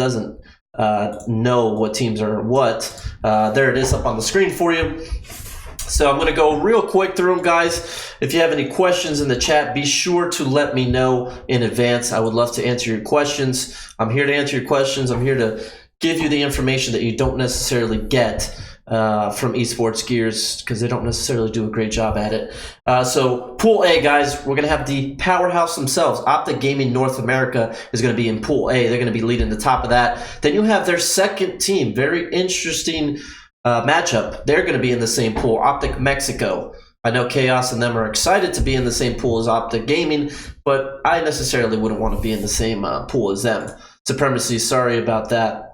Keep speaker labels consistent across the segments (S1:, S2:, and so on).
S1: doesn't know what teams are what, there it is up on the screen for you. So I'm going to go real quick through them, guys. If you have any questions in the chat, be sure to let me know in advance. I would love to answer your questions. I'm here to answer your questions. I'm here to give you the information that you don't necessarily get from Esports Gears, because they don't necessarily do a great job at it. So Pool A, guys, we're going to have the powerhouse themselves. Optic Gaming North America is going to be in Pool A. They're going to be leading the top of that. Then you have their second team. Very interesting matchup. They're going to be in the same pool, Optic Mexico. I know Chaos and them are excited to be in the same pool as Optic Gaming, but I necessarily wouldn't want to be in the same pool as them. Supremacy, sorry about that.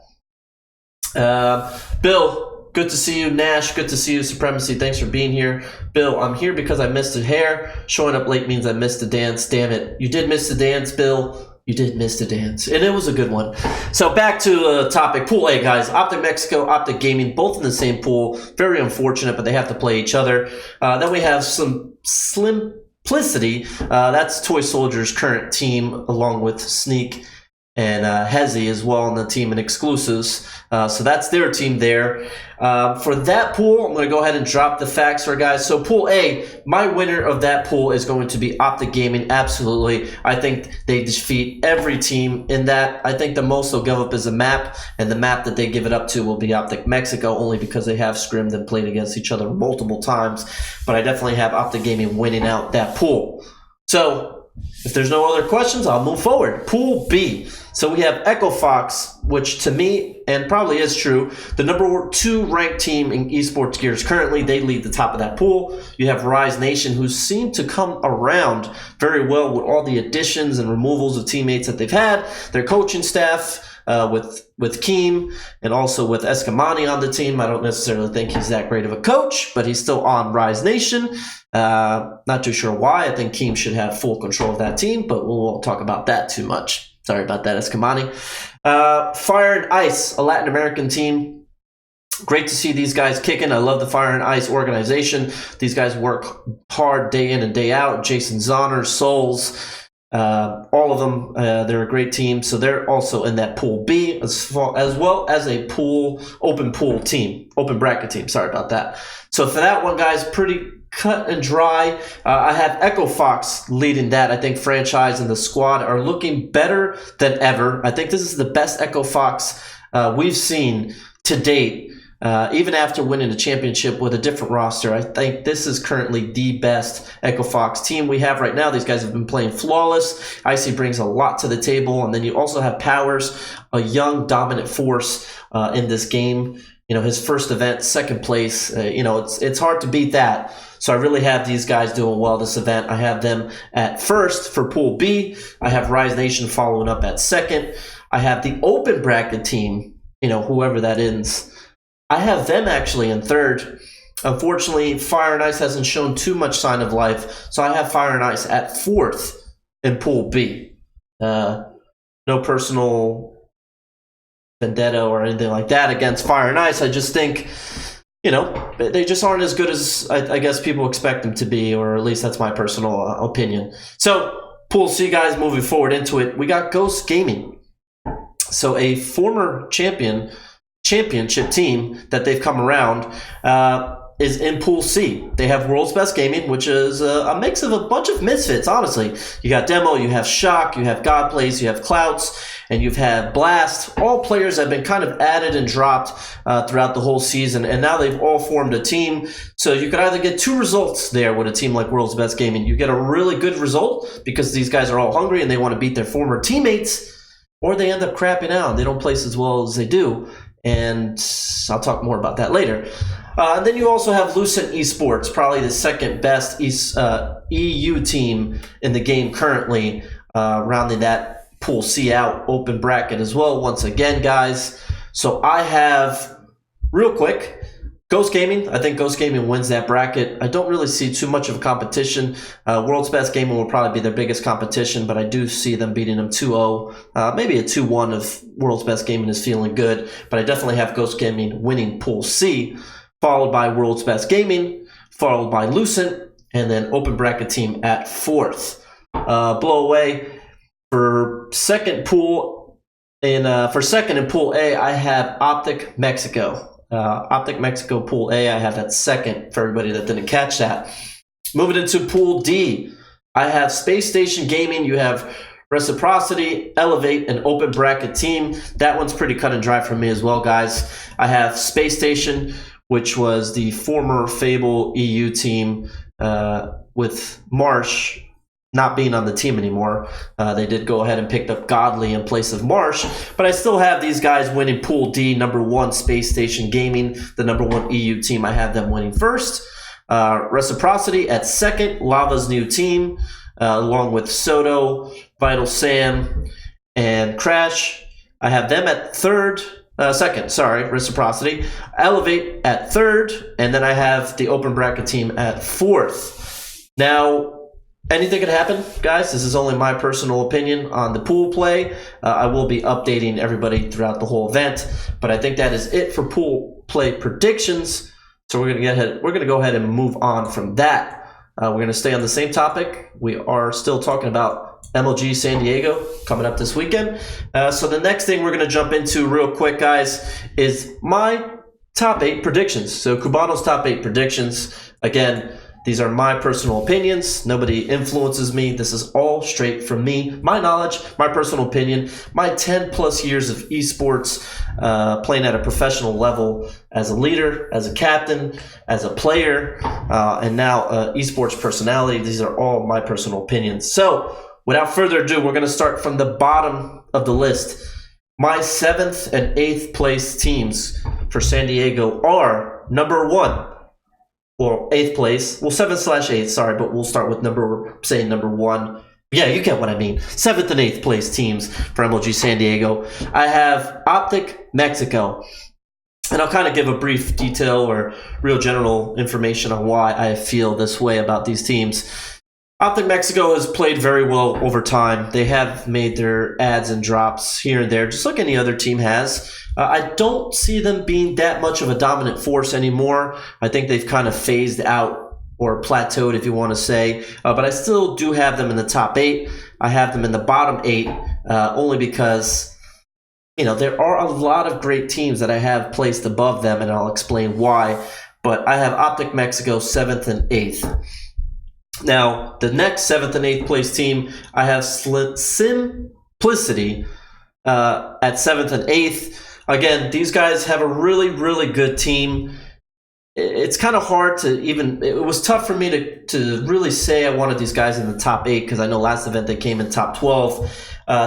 S1: Bill, good to see you. Nash, good to see you. Supremacy, thanks for being here. Bill, I'm here because I missed a hair. Showing up late means I missed the dance. Damn it. You did miss the dance, Bill. You did miss the dance, and it was a good one. So back to the topic. Pool A, guys. Optic Mexico, Optic Gaming, both in the same pool. Very unfortunate, but they have to play each other. Then we have some Simplicity. That's Toy Soldier's current team, along with Sneak and Hezi as well on the team in exclusives. So that's their team there. For that pool, I'm going to go ahead and drop the facts for guys. So Pool A, my winner of that pool is going to be Optic Gaming. Absolutely. I think they defeat every team in that. I think the most they'll give up is a map, and the map that they give it up to will be Optic Mexico, only because they have scrimmed and played against each other multiple times. But I definitely have Optic Gaming winning out that pool. So if there's no other questions, I'll move forward. Pool B. So we have Echo Fox, which to me, and probably is true, the number 2 ranked team in Esports Gears currently. They lead the top of that pool. You have Rise Nation, who seem to come around very well with all the additions and removals of teammates that they've had. Their coaching staff, with Keem and also with Escamani on the team. I don't necessarily think he's that great of a coach, but he's still on Rise Nation. Not too sure why. I think Keem should have full control of that team, but we won't talk about that too much. Sorry about that, Escamani. Fire and Ice, a Latin American team. Great to see these guys kicking. I love the Fire and Ice organization. These guys work hard day in and day out. Jason Zonner, Souls, all of them, they're a great team. So they're also in that Pool B, as well as a open bracket team. Sorry about that. So for that one, guys, pretty cut and dry. I have Echo Fox leading that. I think franchise and the squad are looking better than ever. I think this is the best Echo Fox we've seen to date. Even after winning a championship with a different roster, I think this is currently the best Echo Fox team we have right now. These guys have been playing flawless. Icy brings a lot to the table, and then you also have Powers, a young dominant force in this game. You know, his first event, second place. You know, it's hard to beat that. So I really have these guys doing well this event. I have them at first for Pool B. I have Rise Nation following up at second. I have the open bracket team, you know, whoever that is. I have them actually in third. Unfortunately, Fire and Ice hasn't shown too much sign of life, so I have Fire and Ice at fourth in Pool B. No personal vendetta or anything like that against Fire and Ice. I just think, you know, they just aren't as good as I guess people expect them to be, or at least that's my personal opinion. So Pool C, guys, moving forward into it, we got Ghost Gaming. So a former championship team that they've come around is in Pool C. They have World's Best Gaming, which is a mix of a bunch of misfits, honestly. You got Demo, you have Shock, you have Godplays, you have Clouts, and you've had Blast. All players have been kind of added and dropped throughout the whole season, and now they've all formed a team. So you could either get two results there with a team like World's Best Gaming. You get a really good result because these guys are all hungry and they want to beat their former teammates, or they end up crapping out. They don't place as well as they do. And I'll talk more about that later. And then you also have Lucent Esports, probably the second best EU team in the game currently, rounding that Pool C out, open bracket as well, once again, guys. So I have, real quick, Ghost Gaming. I think Ghost Gaming wins that bracket. I don't really see too much of a competition. World's Best Gaming will probably be their biggest competition, but I do see them beating them 2-0. Maybe a 2-1 if World's Best Gaming is feeling good, but I definitely have Ghost Gaming winning Pool C, followed by World's Best Gaming, followed by Lucent, and then open bracket team at fourth. Blow away for second pool. For second in Pool A, I have Optic Mexico. Optic Mexico Pool A, I have that second for everybody that didn't catch that. Moving into Pool D, I have Space Station Gaming. You have Reciprocity, Elevate, and Open Bracket Team. That one's pretty cut and dry for me as well, guys. I have Space Station, which was the former Fable EU team with Marsh not being on the team anymore. They did go ahead and picked up Godly in place of Marsh, but I still have these guys winning Pool D. Number 1, Space Station Gaming, the number 1 EU team. I have them winning first. Reciprocity at second, Lava's new team, along with Soto, Vital Sam, and Crash. I have them at second, Reciprocity. Elevate at third, and then I have the Open Bracket team at fourth. Now, anything could happen, guys. This is only my personal opinion on the pool play. I will be updating everybody throughout the whole event, but I think that is it for pool play predictions. So we're gonna go ahead and move on from that. We're gonna stay on the same topic. We are still talking about MLG San Diego coming up this weekend. So the next thing we're gonna jump into real quick, guys, is my top 8 predictions. So Cubano's top 8 predictions. Again, these are my personal opinions. Nobody influences me. This is all straight from me, my knowledge, my personal opinion, my 10 plus years of esports, playing at a professional level as a leader, as a captain, as a player, and now esports personality. These are all my personal opinions. So without further ado, we're going to start from the bottom of the list. My 7th and 8th place teams for San Diego are number 1. Or 8th place. Well, 7/8, sorry, but we'll start with number 1. Yeah, you get what I mean. 7th and 8th place teams for MLG San Diego. I have Optic Mexico. And I'll kind of give a brief detail or real general information on why I feel this way about these teams. Optic Mexico has played very well over time. They have made their adds and drops here and there, just like any other team has. I don't see them being that much of a dominant force anymore. I think they've kind of phased out or plateaued, if you want to say. But I still do have them in the top 8. I have them in the bottom 8 only because, there are a lot of great teams that I have placed above them, and I'll explain why. But I have Optic Mexico 7th and 8th. Now, the next 7th and 8th place team, I have Simplicity at 7th and 8th. Again, these guys have a really, really good team. It's kind of hard to it was tough for me to really say I wanted these guys in the top 8 because I know last event they came in top 12.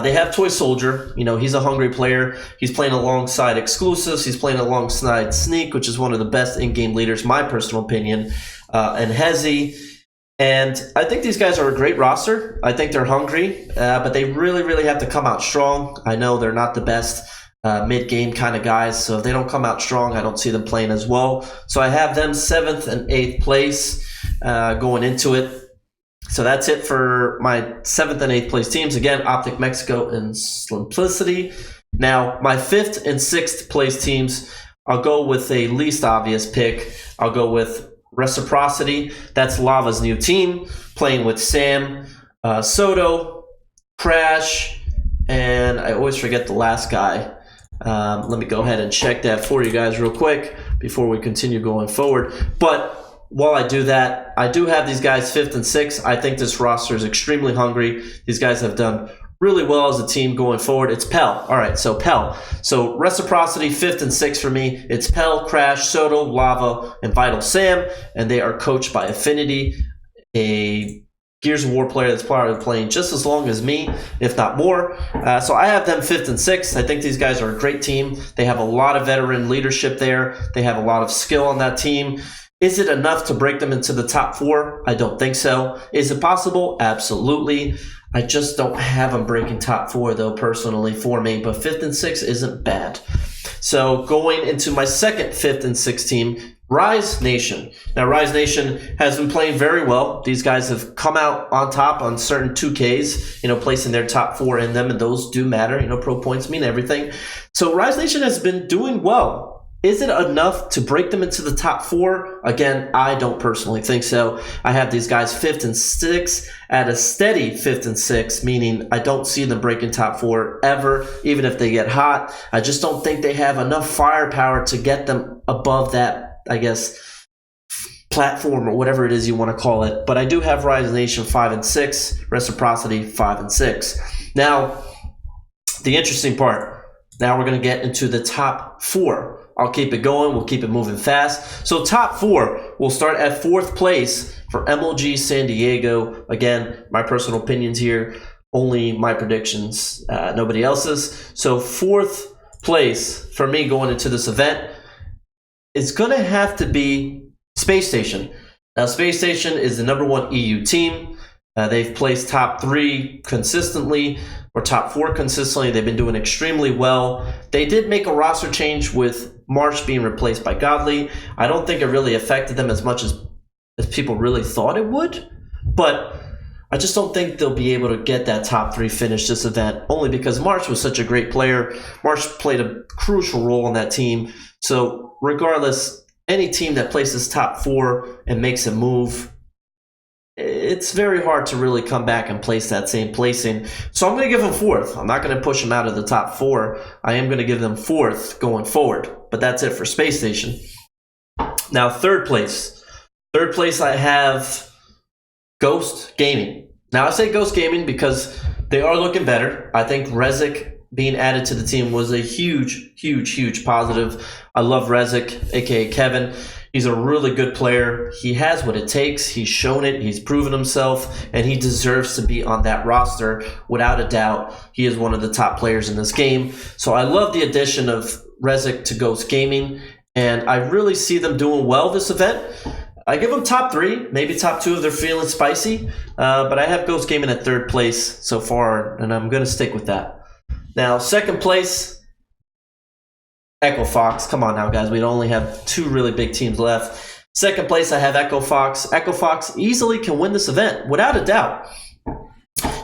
S1: They have Toy Soldier. He's a hungry player. He's playing alongside Exclusives. He's playing alongside Sneak, which is one of the best in-game leaders, my personal opinion, and Hezi. And I think these guys are a great roster. I think they're hungry, but they really, really have to come out strong. I know they're not the best mid-game kind of guys, so if they don't come out strong, I don't see them playing as well. So I have them 7th and 8th place going into it. So that's it for my 7th and 8th place teams. Again, Optic Mexico and Simplicity. Now, my 5th and 6th place teams, I'll go with a least obvious pick. I'll go with Reciprocity. That's Lava's new team, playing with Sam, Soto, Crash, and I always forget the last guy. Let me go ahead and check that for you guys real quick before we continue going forward. But while I do that, I do have these guys 5th and 6th. I think this roster is extremely hungry. These guys have done really well as a team going forward. It's Pell. All right, so Pell. So Reciprocity, 5th and 6th for me. It's Pell, Crash, Soto, Lava, and Vital Sam, and they are coached by Affinity, a Gears of War player that's probably playing just as long as me, if not more. So I have them 5th and 6th. I think these guys are a great team. They have a lot of veteran leadership there. They have a lot of skill on that team. Is it enough to break them into the top 4? I don't think so. Is it possible? Absolutely. I just don't have them breaking top 4, though, personally, for me. But 5th and 6th isn't bad. So going into my second 5th and 6th team, Rise Nation. Now, Rise Nation has been playing very well. These guys have come out on top on certain 2Ks, placing their top 4 in them, and those do matter. Pro points mean everything. So Rise Nation has been doing well. Is it enough to break them into the top 4? Again, I don't personally think so. I have these guys 5th and 6th at a steady 5th and 6th, meaning I don't see them breaking top 4 ever, even if they get hot. I just don't think they have enough firepower to get them above that, I guess, platform or whatever it is you want to call it. But I do have Rise Nation 5 and 6, Reciprocity 5 and 6. Now, the interesting part, now we're going to get into the top 4. I'll keep it going. We'll keep it moving fast. So top 4, we'll start at 4th place for MLG San Diego. Again, my personal opinions here, only my predictions, nobody else's. So 4th place for me going into this event is going to have to be Space Station. Now, Space Station is the #1 EU team. They've placed top 3 consistently, or top 4 consistently. They've been doing extremely well. They did make a roster change with March being replaced by Godly. I don't think it really affected them as much as people really thought it would, but I just don't think they'll be able to get that top 3 finish this event, only because March was such a great player. March played a crucial role on that team. So regardless, any team that places top 4 and makes a move, it's very hard to really come back and place that same placing. So I'm going to give them 4th. I'm not going to push them out of the top 4. I am going to give them 4th going forward. But that's it for Space Station. Now, 3rd place. 3rd place, I have Ghost Gaming. Now, I say Ghost Gaming because they are looking better. I think Rezik being added to the team was a huge positive. I love Rezik, aka Kevin. He's a really good player. He has what it takes. He's shown it. He's proven himself, and he deserves to be on that roster. Without a doubt, he is one of the top players in this game. So I love the addition of Rezik to Ghost Gaming, and I really see them doing well this event. I give them top 3, maybe top 2 if they're feeling spicy, but I have Ghost Gaming at 3rd place so far, and I'm going to stick with that. Now, 2nd place, Echo Fox. Come on now, guys. We only have 2 really big teams left. 2nd place, I have Echo Fox. Echo Fox easily can win this event, without a doubt.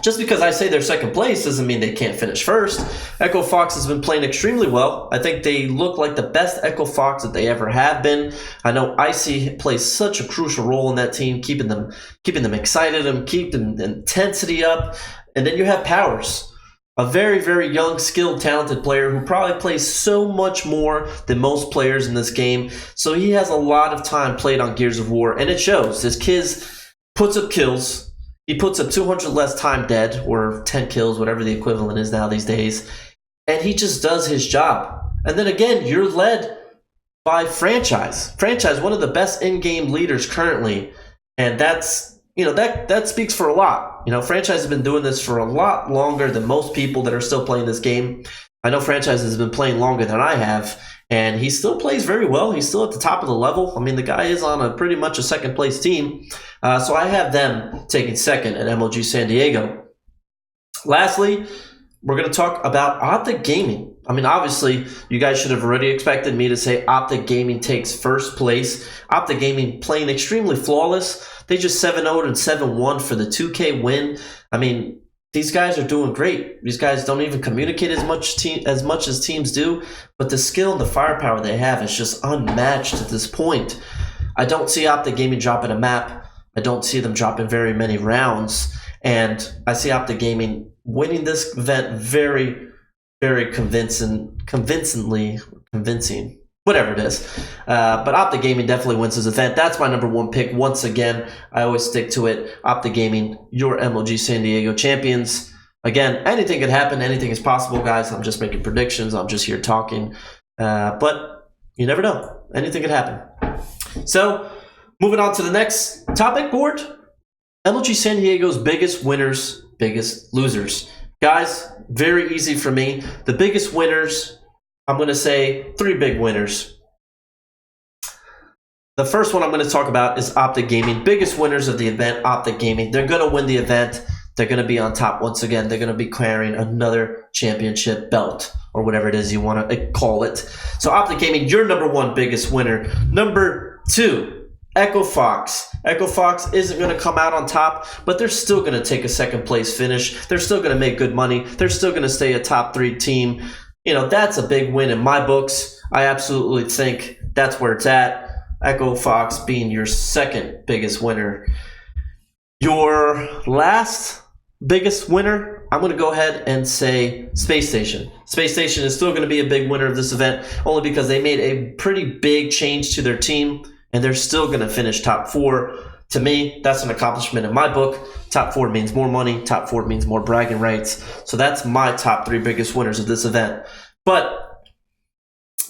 S1: Just because I say they're 2nd place doesn't mean they can't finish 1st. Echo Fox has been playing extremely well. I think they look like the best Echo Fox that they ever have been. I know Icy plays such a crucial role in that team, keeping them excited and keeping the intensity up. And then you have Powers, a very young, skilled, talented player who probably plays so much more than most players in this game. So he has a lot of time played on Gears of War, and it shows. This kid puts up kills. He puts up 200 less time dead, or 10 kills, whatever the equivalent is now these days. And he just does his job. And then again, you're led by Franchise. Franchise, one of the best in-game leaders currently. And that's, that speaks for a lot. Franchise has been doing this for a lot longer than most people that are still playing this game. I know Franchise has been playing longer than I have, and he still plays very well. He's still at the top of the level. I mean, the guy is on pretty much a 2nd place team. So I have them taking 2nd at MLG San Diego. Lastly, we're going to talk about Optic Gaming. I mean, obviously, you guys should have already expected me to say Optic Gaming takes 1st place. Optic Gaming playing extremely flawless. They just 7-0 and 7-1 for the 2K win. I mean, these guys are doing great. These guys don't even communicate as much as teams do, but the skill and the firepower they have is just unmatched at this point. I don't see Optic Gaming dropping a map. I don't see them dropping very many rounds, and I see Optic Gaming winning this event very convincing, whatever it is. But Optic Gaming definitely wins this event. That's my #1 pick. Once again, I always stick to it. Optic Gaming, your MLG San Diego champions. Again, anything could happen. Anything is possible, guys. I'm just making predictions. I'm just here talking. But you never know. Anything could happen. So, moving on to the next topic board. MLG San Diego's biggest winners, biggest losers. Guys, very easy for me. The biggest winners, I'm going to say 3 big winners. The first one I'm going to talk about is Optic Gaming. Biggest winners of the event, Optic Gaming. They're going to win the event. They're going to be on top once again. They're going to be carrying another championship belt, or whatever it is you want to call it. So Optic Gaming, your #1 biggest winner. #2, Echo Fox. Echo Fox isn't going to come out on top, but they're still going to take a 2nd place finish. They're still going to make good money. They're still going to stay a top 3 team. that's a big win in my books. I absolutely think that's where it's at. Echo Fox being your second biggest winner. Your last biggest winner, I'm going to go ahead and say Space Station. Space Station is still going to be a big winner of this event, only because they made a pretty big change to their team, and they're still going to finish top 4. To me, that's an accomplishment in my book. Top 4 means more money. Top 4 means more bragging rights. So that's my top 3 biggest winners of this event. But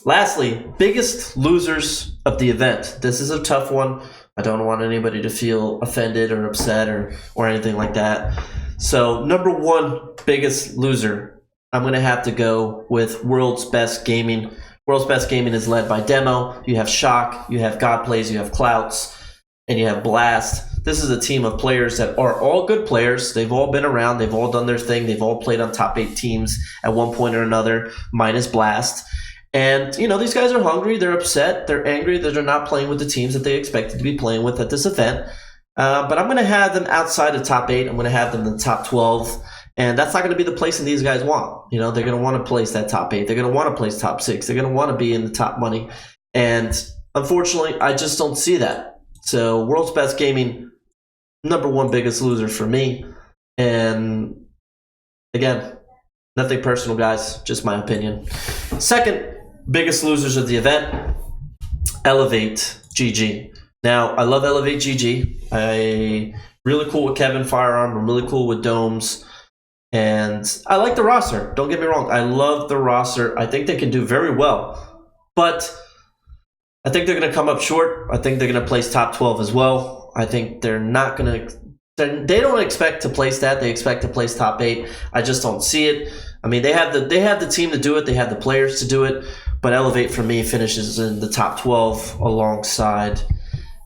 S1: lastly, biggest losers of the event. This is a tough one. I don't want anybody to feel offended or upset or anything like that. So number 1 biggest loser, I'm going to have to go with World's Best Gaming. World's Best Gaming is led by Demo. You have Shock, you have Godplays, you have Clouts, and you have Blast. This is a team of players that are all good players. They've all been around. They've all done their thing. They've all played on top 8 teams at one point or another, minus Blast. And, these guys are hungry. They're upset. They're angry that they're not playing with the teams that they expected to be playing with at this event. But I'm going to have them outside of top 8. I'm going to have them in the top 12. And that's not going to be the placing these guys want. They're going to want to place that top 8. They're going to want to place top 6. They're going to want to be in the top money. And unfortunately, I just don't see that. So World's Best Gaming, number 1 biggest loser for me. And again, nothing personal, guys. Just my opinion. Second biggest losers of the event, Elevate GG. Now, I love Elevate GG. I really cool with Kevin Firearm. I'm really cool with Domes. And I like the roster. Don't get me wrong. I love the roster. I think they can do very well. But I think they're going to come up short. I think they're going to place top 12 as well. I think they're not going to... They don't expect to place that. They expect to place top 8. I just don't see it. I mean, they have the team to do it. They have the players to do it. But Elevate, for me, finishes in the top 12 alongside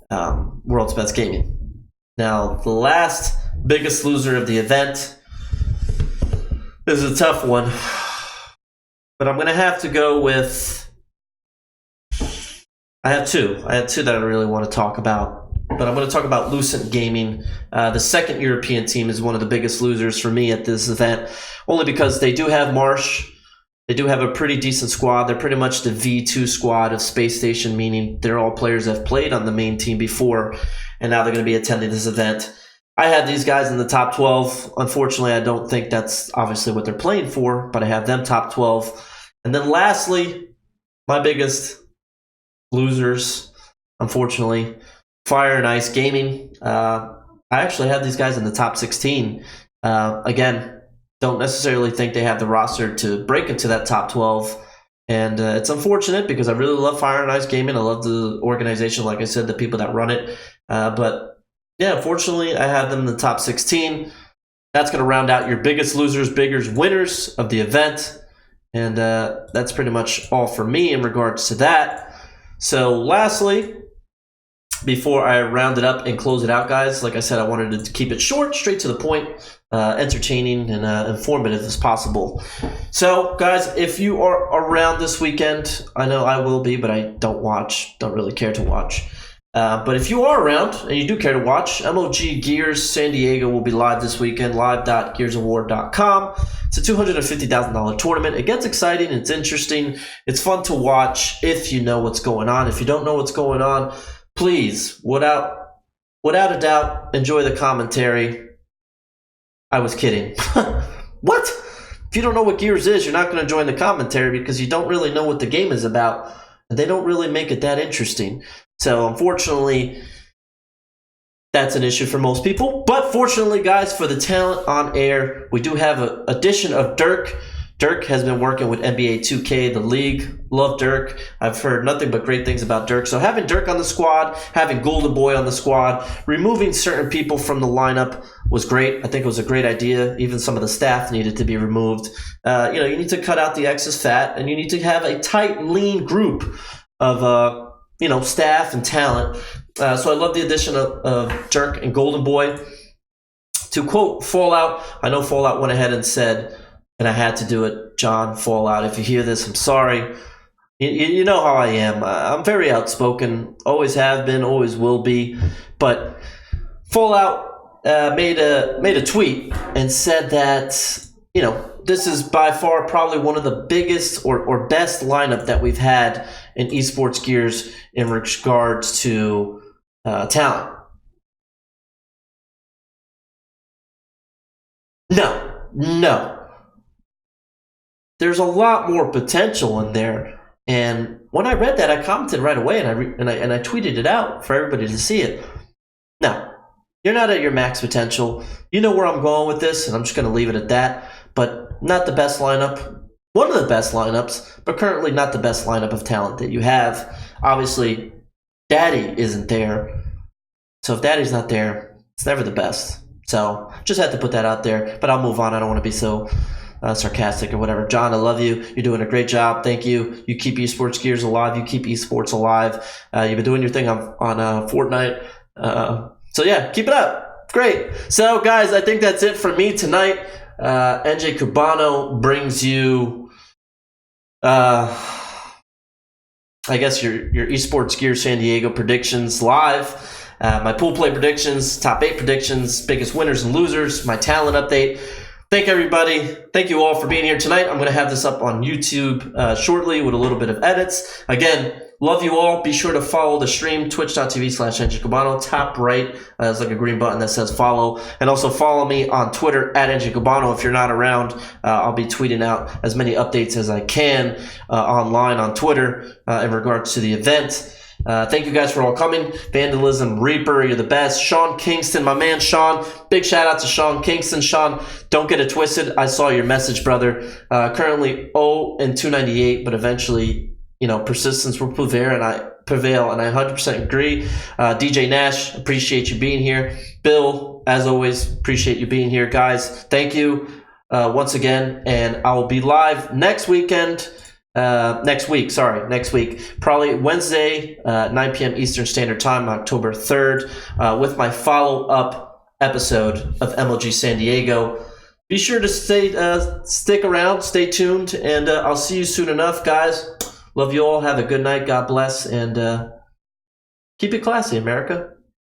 S1: World's Best Gaming. Now, the last biggest loser of the event. This is a tough one. But I'm going to have to go with... I have two that I really want to talk about. But I'm going to talk about Lucent Gaming. The second European team is one of the biggest losers for me at this event, only because they do have Marsh. They do have a pretty decent squad. They're pretty much the V2 squad of Space Station, meaning they're all players that have played on the main team before, and now they're going to be attending this event. I had these guys in the top 12. Unfortunately, I don't think that's obviously what they're playing for, but I have them top 12. And then lastly, my biggest losers, unfortunately, Fire and Ice Gaming. I actually have these guys in the top 16. Again, don't necessarily think they have the roster to break into that top 12. And it's unfortunate because I really love Fire and Ice Gaming. I love the organization, like I said, the people that run it. But yeah, unfortunately, I have them in the top 16. That's going to round out your biggest losers, biggest winners of the event. And that's pretty much all for me in regards to that. So lastly, before I round it up and close it out, guys, like I said, I wanted to keep it short, straight to the point, entertaining and informative as possible. So, guys, if you are around this weekend, I know I will be, but I don't really care to watch. But if you are around and you do care to watch, MLG Gears San Diego will be live this weekend, live.gearsaward.com. It's a $250,000 tournament. It gets exciting. It's interesting. It's fun to watch if you know what's going on. If you don't know what's going on, please, without a doubt, enjoy the commentary. I was kidding. What? If you don't know what Gears is, you're not going to join the commentary because you don't really know what the game is about, and they don't really make it that interesting. So, unfortunately, that's an issue for most people. But fortunately, guys, for the talent on air, we do have an addition of Dirk. Dirk has been working with NBA 2K, the league. Love Dirk. I've heard nothing but great things about Dirk. So having Dirk on the squad, having Golden Boy on the squad, removing certain people from the lineup was great. I think it was a great idea. Even some of the staff needed to be removed. You need to cut out the excess fat, and you need to have a tight, lean group of staff and talent. So I love the addition of Dirk and Golden Boy. To quote Fallout, I know Fallout went ahead and said, and I had to do it, John Fallout, if you hear this, I'm sorry. You know how I am. I'm very outspoken, always have been, always will be. But Fallout made a tweet and said that, this is by far probably one of the biggest or best lineup that we've had in esports gears in regards to talent. No. There's a lot more potential in there. And when I read that, I commented right away, and I tweeted it out for everybody to see it. Now, you're not at your max potential. You know where I'm going with this, and I'm just going to leave it at that. But not the best lineup. One of the best lineups, but currently not the best lineup of talent that you have. Obviously, Daddy isn't there. So if Daddy's not there, it's never the best. So just had to put that out there. But I'll move on. I don't want to be so sarcastic or whatever. John, I love you. You're doing a great job. Thank you. You keep esports gears alive. You keep esports alive. You've been doing your thing on Fortnite. So yeah, keep it up. Great. So guys, I think that's it for me tonight. NJCUBANO brings you, I guess your esports gear San Diego predictions live. My pool play predictions, top 8 predictions, biggest winners and losers, my talent update. Thank everybody. Thank you all for being here tonight. I'm going to have this up on YouTube shortly with a little bit of edits. Again, love you all. Be sure to follow the stream, twitch.tv/NJCUBANO. Top right, there's like a green button that says follow. And also follow me on Twitter at NJCUBANO. If you're not around, I'll be tweeting out as many updates as I can online on Twitter in regards to the event. Thank you guys for all coming. Vandalism Reaper, you're the best. Sean Kingston, my man Sean. Big shout out to Sean Kingston. Sean, don't get it twisted. I saw your message, brother. Currently 0-298, but eventually, persistence will prevail, and I 100% agree. DJ Nash, appreciate you being here. Bill, as always, appreciate you being here, guys. Thank you once again, and I will be live next week, probably Wednesday, 9 p.m. Eastern Standard Time, October 3rd, with my follow-up episode of MLG San Diego. Be sure to stick around, stay tuned, and I'll see you soon enough, guys. Love you all. Have a good night. God bless, and keep it classy, America.